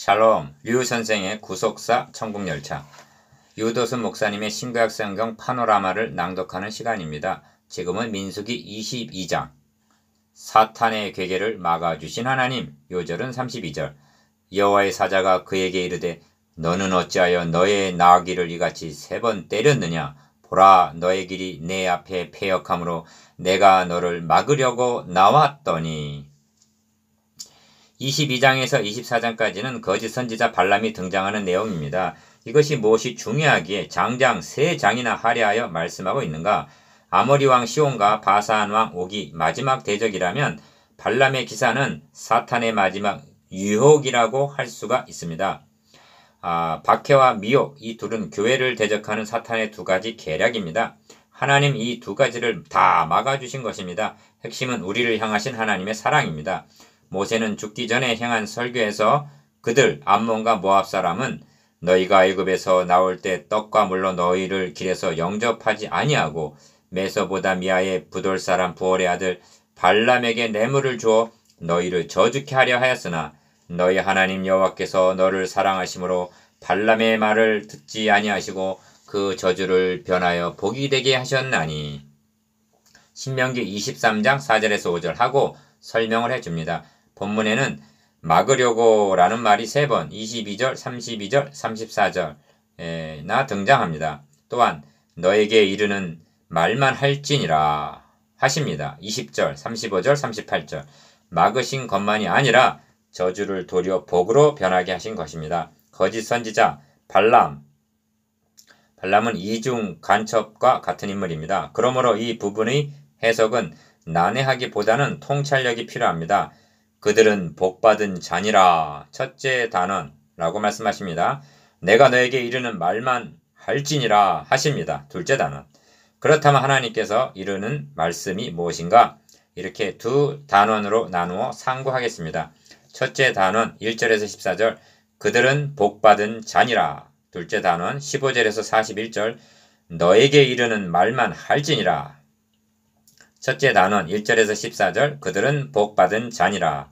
샬롬, 류 선생의 구속사 천국열차. 유도순 목사님의 신구약 성경 파노라마를 낭독하는 시간입니다. 지금은 민수기 22장. 사탄의 괴계를 막아주신 하나님. 요절은 32절. 여호와의 사자가 그에게 이르되 너는 어찌하여 너의 나귀를 이같이 3번 때렸느냐. 보라, 너의 길이 내 앞에 패역함으로 내가 너를 막으려고 나왔더니. 22장에서 24장까지는 거짓 선지자 발람이 등장하는 내용입니다. 이것이 무엇이 중요하기에 장장 3장이나 할애하여 말씀하고 있는가? 아모리 왕 시온과 바산 왕 옥이 마지막 대적이라면 발람의 기사는 사탄의 마지막 유혹이라고 할 수가 있습니다. 박해와 미혹, 이 둘은 교회를 대적하는 사탄의 2가지 계략입니다. 하나님 이 2가지를 다 막아주신 것입니다. 핵심은 우리를 향하신 하나님의 사랑입니다. 모세는 죽기 전에 행한 설교에서 그들 암몬과 모압 사람은 너희가 애굽에서 나올 때 떡과 물로 너희를 길에서 영접하지 아니하고 메소보다미아의 부돌 사람 부올의 아들 발람에게 뇌물을 주어 너희를 저주케 하려 하였으나 너희 하나님 여호와께서 너를 사랑하심으로 발람의 말을 듣지 아니하시고 그 저주를 변하여 복이 되게 하셨나니. 신명기 23장 4절에서 5절 하고 설명을 해줍니다. 본문에는 막으려고 라는 말이 3번 22절, 32절, 34절나 등장합니다. 또한 너에게 이르는 말만 할지니라 하십니다. 20절, 35절, 38절 막으신 것만이 아니라 저주를 도리어 복으로 변하게 하신 것입니다. 거짓 선지자 발람은 이중 간첩과 같은 인물입니다. 그러므로 이 부분의 해석은 난해하기보다는 통찰력이 필요합니다. 그들은 복받은 자니라. 첫째 단원라고 말씀하십니다. 내가 너에게 이르는 말만 할지니라 하십니다. 둘째 단원. 그렇다면 하나님께서 이르는 말씀이 무엇인가? 이렇게 2 단원으로 나누어 상고하겠습니다. 첫째 단원 1절에서 14절 그들은 복받은 자니라. 둘째 단원 15절에서 41절 너에게 이르는 말만 할지니라. 첫째 단원 1절에서 14절 그들은 복받은 자니라.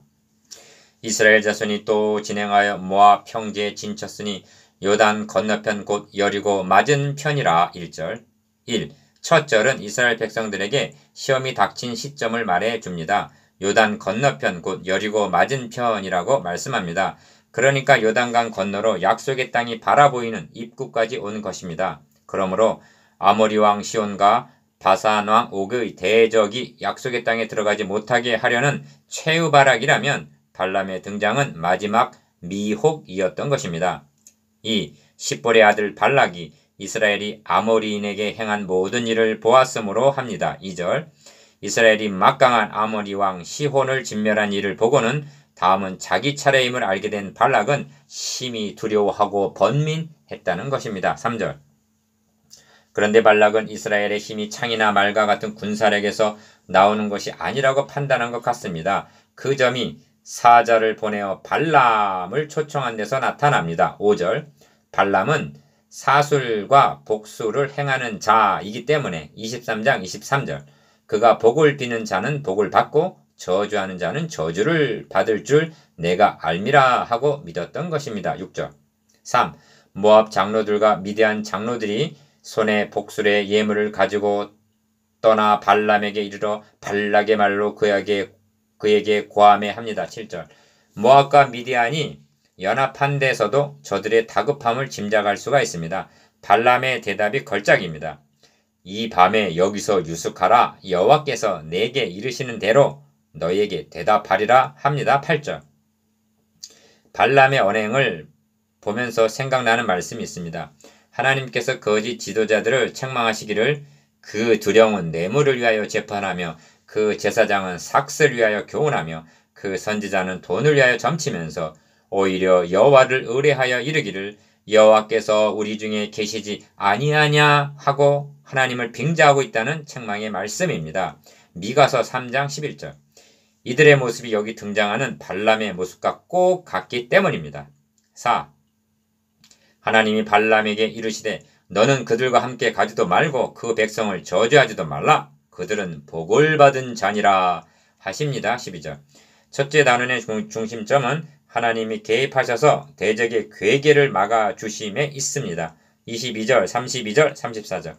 이스라엘 자손이 또 진행하여 모압 평지에 진쳤으니 요단 건너편 곧 여리고 맞은 편이라. 1절 1. 첫 절은 이스라엘 백성들에게 시험이 닥친 시점을 말해 줍니다. 요단 건너편 곧 여리고 맞은 편이라고 말씀합니다. 그러니까 요단강 건너로 약속의 땅이 바라보이는 입구까지 온 것입니다. 그러므로 아모리 왕 시온과 바산 왕 옥의 대적이 약속의 땅에 들어가지 못하게 하려는 최후발악이라면 발람의 등장은 마지막 미혹이었던 것입니다. 2. 십볼의 아들 발락이 이스라엘이 아모리인에게 행한 모든 일을 보았으므로 합니다. 2절 이스라엘이 막강한 아모리 왕 시혼을 진멸한 일을 보고는 다음은 자기 차례임을 알게 된 발락은 심히 두려워하고 번민했다는 것입니다. 3절 그런데 발락은 이스라엘의 힘이 창이나 말과 같은 군사력에서 나오는 것이 아니라고 판단한 것 같습니다. 그 점이 사자를 보내어 발람을 초청한 데서 나타납니다. 5절 발람은 사술과 복수를 행하는 자이기 때문에 23장 23절 그가 복을 비는 자는 복을 받고 저주하는 자는 저주를 받을 줄 내가 알미라 하고 믿었던 것입니다. 6절 3. 모압 장로들과 미디안 장로들이 손에 복술의 예물을 가지고 떠나 발람에게 이르러 발락의 말로 그에게 고함해 합니다. 7절 모압과 미디안이 연합한 데서도 저들의 다급함을 짐작할 수가 있습니다. 발람의 대답이 걸작입니다. 이 밤에 여기서 유숙하라. 여호와께서 내게 이르시는 대로 너희에게 대답하리라 합니다. 8절 발람의 언행을 보면서 생각나는 말씀이 있습니다. 하나님께서 거짓 지도자들을 책망하시기를 그 두령은 뇌물을 위하여 재판하며 그 제사장은 삭슬을 위하여 교훈하며 그 선지자는 돈을 위하여 점치면서 오히려 여호와를 의뢰하여 이르기를 여호와께서 우리 중에 계시지 아니하냐 하고 하나님을 빙자하고 있다는 책망의 말씀입니다. 미가서 3장 11절 이들의 모습이 여기 등장하는 발람의 모습과 꼭 같기 때문입니다. 4. 하나님이 발람에게 이르시되 너는 그들과 함께 가지도 말고 그 백성을 저주하지도 말라. 그들은 복을 받은 자니라 하십니다. 12절 첫째 단원의 중심점은 하나님이 개입하셔서 대적의 괴계를 막아주심에 있습니다. 22절, 32절, 34절.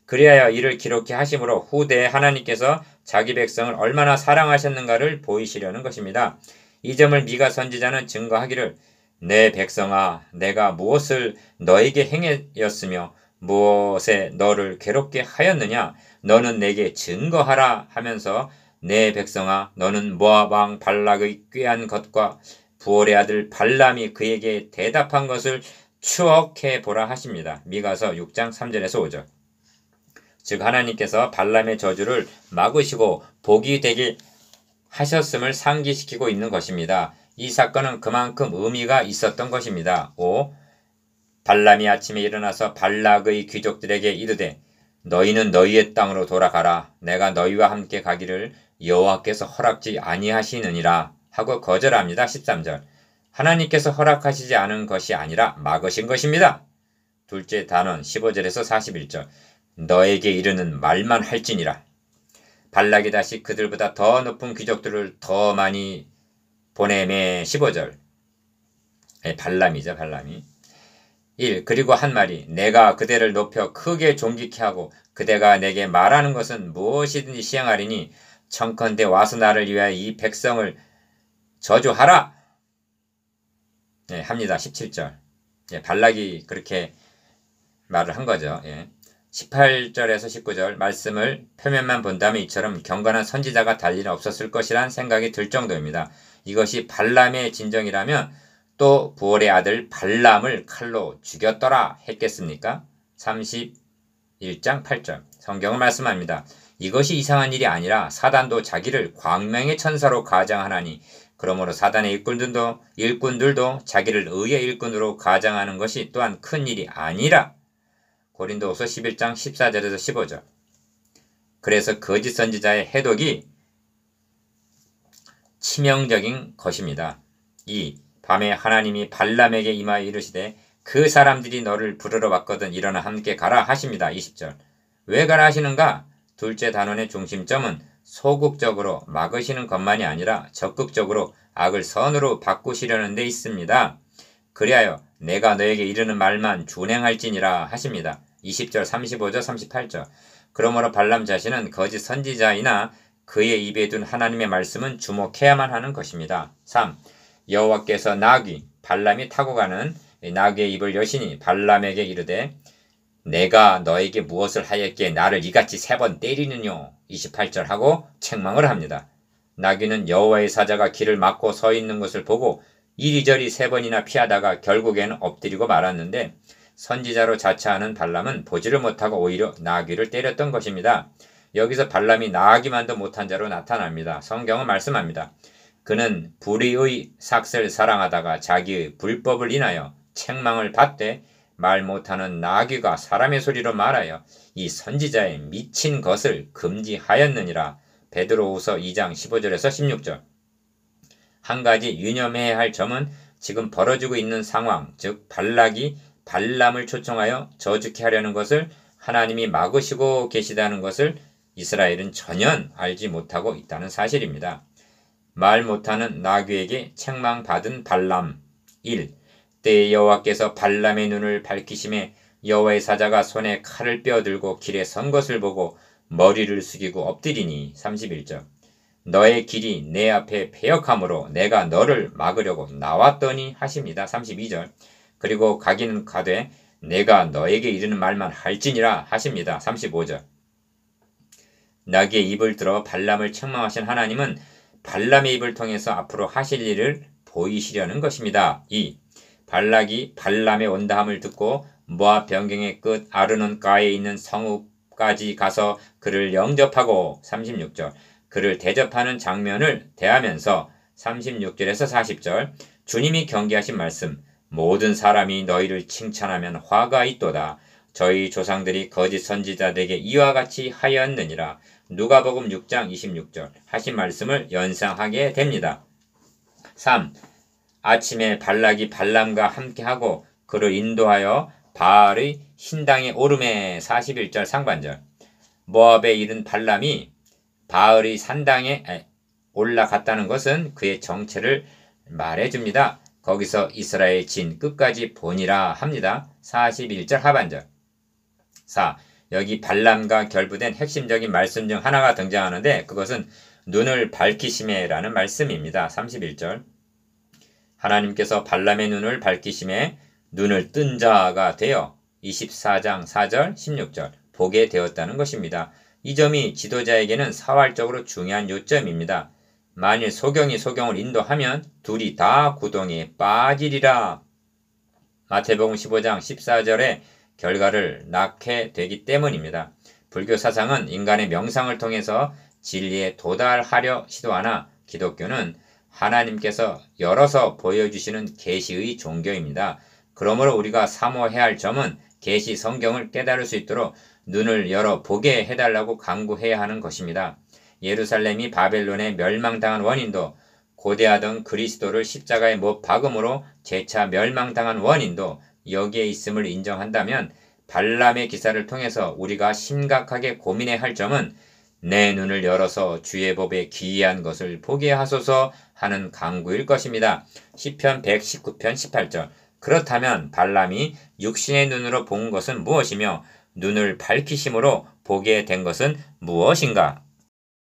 그리하여 이를 기록해 하심으로 후대에 하나님께서 자기 백성을 얼마나 사랑하셨는가를 보이시려는 것입니다. 이 점을 미가 선지자는 증거하기를 내 백성아 내가 무엇을 너에게 행하였으며 무엇에 너를 괴롭게 하였느냐 너는 내게 증거하라 하면서 내 백성아 너는 모압 왕 발락의 꾀한 것과 부올의 아들 발람이 그에게 대답한 것을 추억해 보라 하십니다. 미가서 6장 3절에서 5절. 즉 하나님께서 발람의 저주를 막으시고 복이 되게 하셨음을 상기시키고 있는 것입니다. 이 사건은 그만큼 의미가 있었던 것입니다. 5. 발람이 아침에 일어나서 발락의 귀족들에게 이르되 너희는 너희의 땅으로 돌아가라. 내가 너희와 함께 가기를 여호와께서 허락지 아니하시느니라 하고 거절합니다. 13절. 하나님께서 허락하시지 않은 것이 아니라 막으신 것입니다. 둘째 단원 15절에서 41절. 너에게 이르는 말만 할지니라. 발락이 다시 그들보다 더 높은 귀족들을 더 많이 보내매 15절. 발람이죠. 발람이. 1. 그리고 한 말이 내가 그대를 높여 크게 존귀케 하고 그대가 내게 말하는 것은 무엇이든지 시행하리니 청컨대 와서 나를 위하여 이 백성을 저주하라. 합니다. 17절. 발락이 그렇게 말을 한 거죠. 18절에서 19절 말씀을 표면만 본다면 이처럼 경건한 선지자가 달리는 없었을 것이란 생각이 들 정도입니다. 이것이 발람의 진정이라면 또 부올의 아들 발람을 칼로 죽였더라 했겠습니까? 31장 8절 성경은 말씀합니다. 이것이 이상한 일이 아니라 사단도 자기를 광명의 천사로 가장하나니 그러므로 사단의 일꾼들도 자기를 의의 일꾼으로 가장하는 것이 또한 큰 일이 아니라 고린도후서 11장 14절에서 15절. 그래서 거짓 선지자의 해독이 치명적인 것입니다. 2. 밤에 하나님이 발람에게 임하여 이르시되 그 사람들이 너를 부르러 왔거든 일어나 함께 가라 하십니다. 20절. 왜 가라 하시는가? 둘째 단원의 중심점은 소극적으로 막으시는 것만이 아니라 적극적으로 악을 선으로 바꾸시려는 데 있습니다. 그리하여 내가 너에게 이르는 말만 준행할지니라 하십니다. 20절, 35절, 38절. 그러므로 발람 자신은 거짓 선지자이나 그의 입에 둔 하나님의 말씀은 주목해야만 하는 것입니다. 3. 여호와께서 나귀, 발람이 타고 가는 나귀의 입을 여시니 발람에게 이르되 내가 너에게 무엇을 하였기에 나를 이같이 3번 때리느뇨. 28절 하고 책망을 합니다. 나귀는 여호와의 사자가 길을 막고 서 있는 것을 보고 이리저리 3번이나 피하다가 결국에는 엎드리고 말았는데 선지자로 자처하는 발람은 보지를 못하고 오히려 나귀를 때렸던 것입니다. 여기서 발람이 나귀만도 못한 자로 나타납니다. 성경은 말씀합니다. 그는 불의의 삭슬 사랑하다가 자기의 불법을 인하여 책망을 받되 말 못하는 나귀가 사람의 소리로 말하여 이 선지자의 미친 것을 금지하였느니라. 베드로후서 2장 15절에서 16절. 한 가지 유념해야 할 점은 지금 벌어지고 있는 상황, 즉 발락이 발람을 초청하여 저주케 하려는 것을 하나님이 막으시고 계시다는 것을 이스라엘은 전혀 알지 못하고 있다는 사실입니다. 말 못하는 나귀에게 책망받은 발람. 1. 때에 여호와께서 발람의 눈을 밝히심에 여호와의 사자가 손에 칼을 빼어들고 길에 선 것을 보고 머리를 숙이고 엎드리니. 31절. 너의 길이 내 앞에 패역함으로 내가 너를 막으려고 나왔더니 하십니다. 32절. 그리고 가기는 가되 내가 너에게 이르는 말만 할지니라 하십니다. 35절. 나귀의 입을 들어 발람을 책망하신 하나님은 발람의 입을 통해서 앞으로 하실 일을 보이시려는 것입니다. 2. 발락이 발람의 온다함을 듣고 모압 변경의 끝 아르논가에 있는 성읍까지 가서 그를 영접하고 36절. 그를 대접하는 장면을 대하면서 36절에서 40절 주님이 경계하신 말씀 모든 사람이 너희를 칭찬하면 화가 있도다. 저희 조상들이 거짓 선지자들에게 이와 같이 하였느니라. 누가복음 6장 26절 하신 말씀을 연상하게 됩니다. 3. 아침에 발락이 발람과 함께하고 그를 인도하여 바알의 신당에 오름에 41절 상반절. 모압에 이른 발람이 바알의 산당에 올라갔다는 것은 그의 정체를 말해줍니다. 거기서 이스라엘 진 끝까지 보니라 합니다. 41절 하반절. 4. 여기 발람과 결부된 핵심적인 말씀 중 하나가 등장하는데 그것은 눈을 밝히심에라는 말씀입니다. 31절. 하나님께서 발람의 눈을 밝히심에 눈을 뜬 자가 되어 24장 4절 16절 보게 되었다는 것입니다. 이 점이 지도자에게는 사활적으로 중요한 요점입니다. 만일 소경이 소경을 인도하면 둘이 다 구덩이에 빠지리라. 마태복음 15장 14절의 결과를 낳게 되기 때문입니다. 불교 사상은 인간의 명상을 통해서 진리에 도달하려 시도하나 기독교는 하나님께서 열어서 보여주시는 계시의 종교입니다. 그러므로 우리가 사모해야 할 점은 계시 성경을 깨달을 수 있도록 눈을 열어 보게 해달라고 간구해야 하는 것입니다. 예루살렘이 바벨론에 멸망당한 원인도 고대하던 그리스도를 십자가에 못 박음으로 재차 멸망당한 원인도 여기에 있음을 인정한다면 발람의 기사를 통해서 우리가 심각하게 고민해야 할 점은 내 눈을 열어서 주의 법에 기이한 것을 보게 하소서 하는 간구일 것입니다. 시편 119편 18절. 그렇다면 발람이 육신의 눈으로 본 것은 무엇이며 눈을 밝히심으로 보게 된 것은 무엇인가?